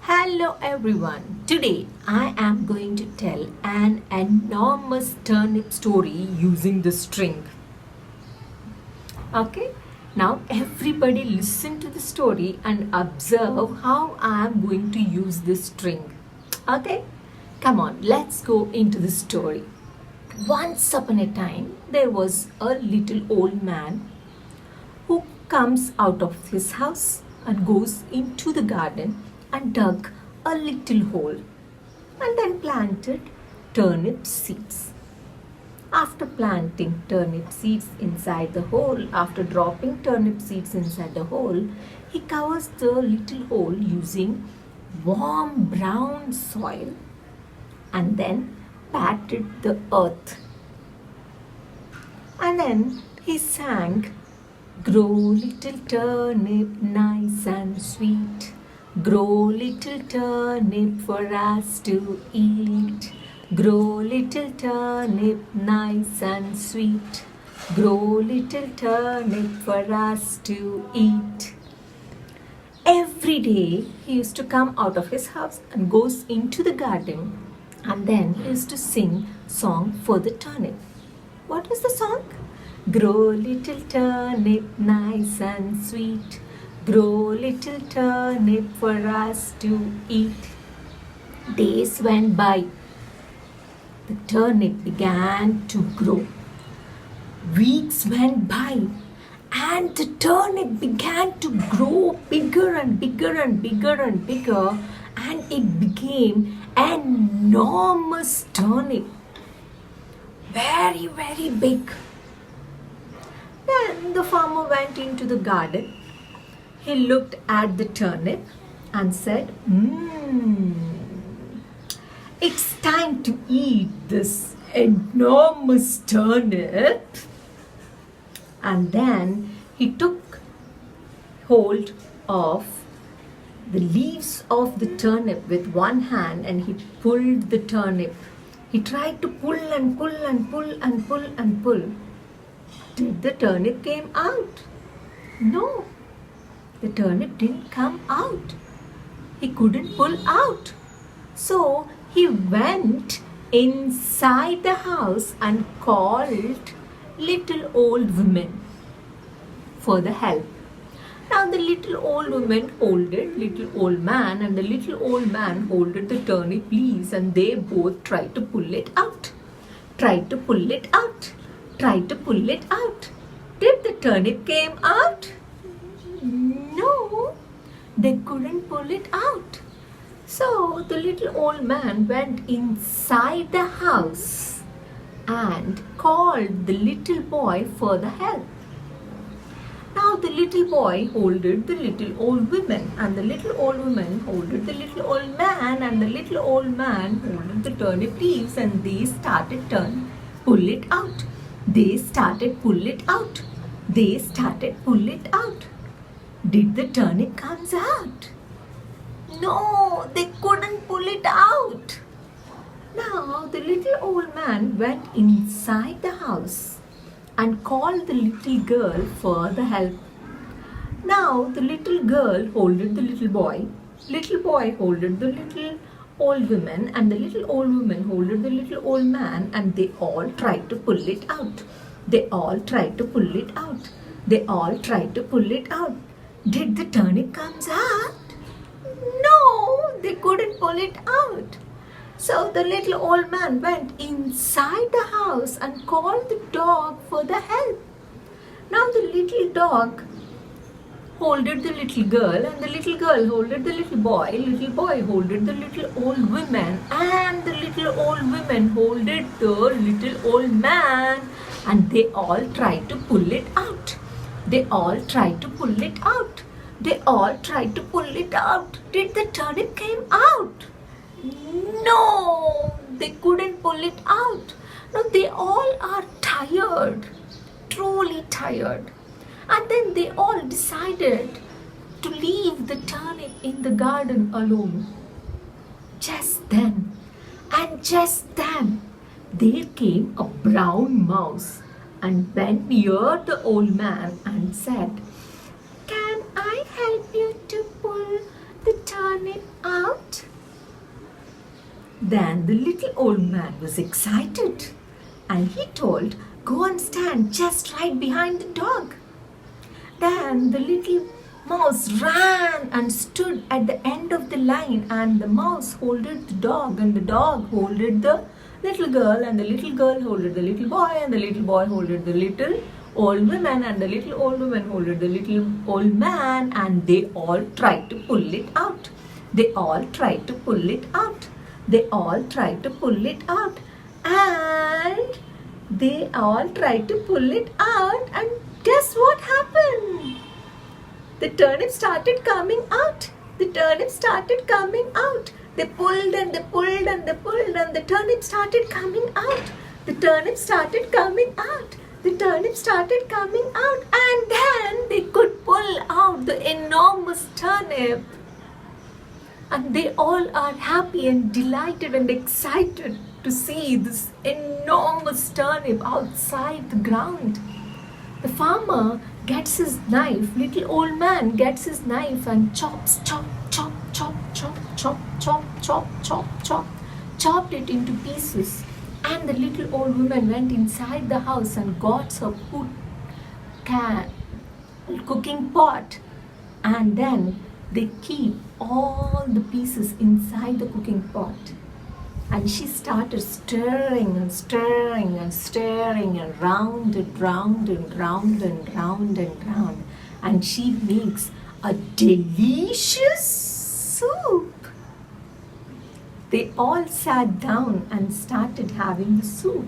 Hello everyone. Today I am going to tell an enormous turnip story using the string. Okay? Now everybody listen to the story and observe how I am going to use this string. Okay? Come on, let's go into the story. Once upon a time there was a little old man who comes out of his house and goes into the garden and dug a little hole and then planted turnip seeds. After planting turnip seeds inside the hole, after dropping turnip seeds inside the hole, he covers the little hole using warm brown soil and then patted the earth. And then he sang, "Grow little turnip nice and sweet. Grow little turnip for us to eat. Grow little turnip nice and sweet. Grow little turnip for us to eat." Every day he used to come out of his house and goes into the garden, and then he used to sing song for the turnip. What was the song? Grow little turnip nice and sweet. Grow little turnip for us to eat. Days went by. The turnip began to grow. Weeks went by and the turnip began to grow bigger and bigger and bigger and bigger, and it became an enormous turnip. Very, very big. Then the farmer went into the garden. He looked at the turnip and said, it's time to eat this enormous turnip." And then he took hold of the leaves of the turnip with one hand and he pulled the turnip. He tried to pull and pull and pull and pull and pull. Did the turnip came out? No, the turnip didn't come out. He couldn't pull out. So he went inside the house and called little old woman for the help. Now the little old woman holded little old man, and the little old man holded the turnip leaves, and they both tried to pull it out. Tried to pull it out. Tried to pull it out. Did the turnip came out? No, they couldn't pull it out. So the little old man went inside the house and called the little boy for the help. Now the little boy holded the little old woman, and the little old woman holded the little old man, and the little old man holded the turnip leaves, and they started pull it out. They started pull it out. They started pull it out. Did the turnip comes out? No, they couldn't pull it out. Now the little old man went inside the house and called the little girl for the help. Now the little girl holded the little boy holded the little old woman, and the little old woman holded the little old man, and they all tried to pull it out. They all tried to pull it out. They all tried to pull it out. Did the turnip comes out? No, they couldn't pull it out. So the little old man went inside the house and called the dog for the help. Now the little dog holded the little girl, and the little girl holded the little boy holded the little old woman, and the little old woman holded the little old man, and they all tried to pull it out. They all tried to pull it out. They all tried to pull it out. Did the turnip came out? No, they couldn't pull it out. Now they all are tired, truly tired. And then they all decided to leave the turnip in the garden alone. Just then, there came a brown mouse and went near the old man and said, "Can I help you to pull the turnip out? Then the little old man was excited and he told, go and stand just right behind the dog. Then the little mouse ran and stood at the end of the line, and the mouse holded the dog, and the dog holded the little girl, and the little girl holded the little boy, and the little boy holded the little old woman, and the little old woman holded the little old man, and they all tried to pull it out. They all tried to pull it out. They all tried to pull it out. And they all tried to pull it out, and guess what happened? The turnip started coming out. The turnip started coming out. They pulled and they pulled and they pulled, and the turnip started coming out. The turnip started coming out. The turnip started coming out, and then they could pull out the enormous turnip. And they all are happy and delighted and excited to see this enormous turnip outside the ground. The farmer gets his knife, little old man gets his knife and chops, chop, chop, chop, chop, chop, chop, chop, chop, chop, chopped it into pieces. And the little old woman went inside the house and got her cooking pot, and then they keep all the pieces inside the cooking pot. And she started stirring and stirring and stirring and round and round and round and round and round. And she makes a delicious soup. They all sat down and started having the soup.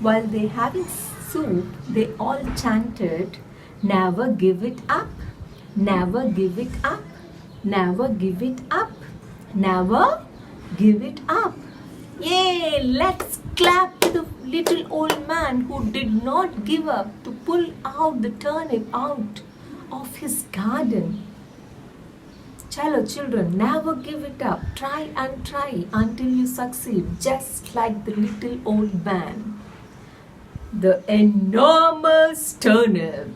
While they having soup, they all chanted, never give it up, never give it up, never give it up, never give it up. Yay! Let's clap to the little old man who did not give up to pull out the turnip out of his garden. Chalo children, never give it up. Try and try until you succeed, just like the little old man. The enormous turnip.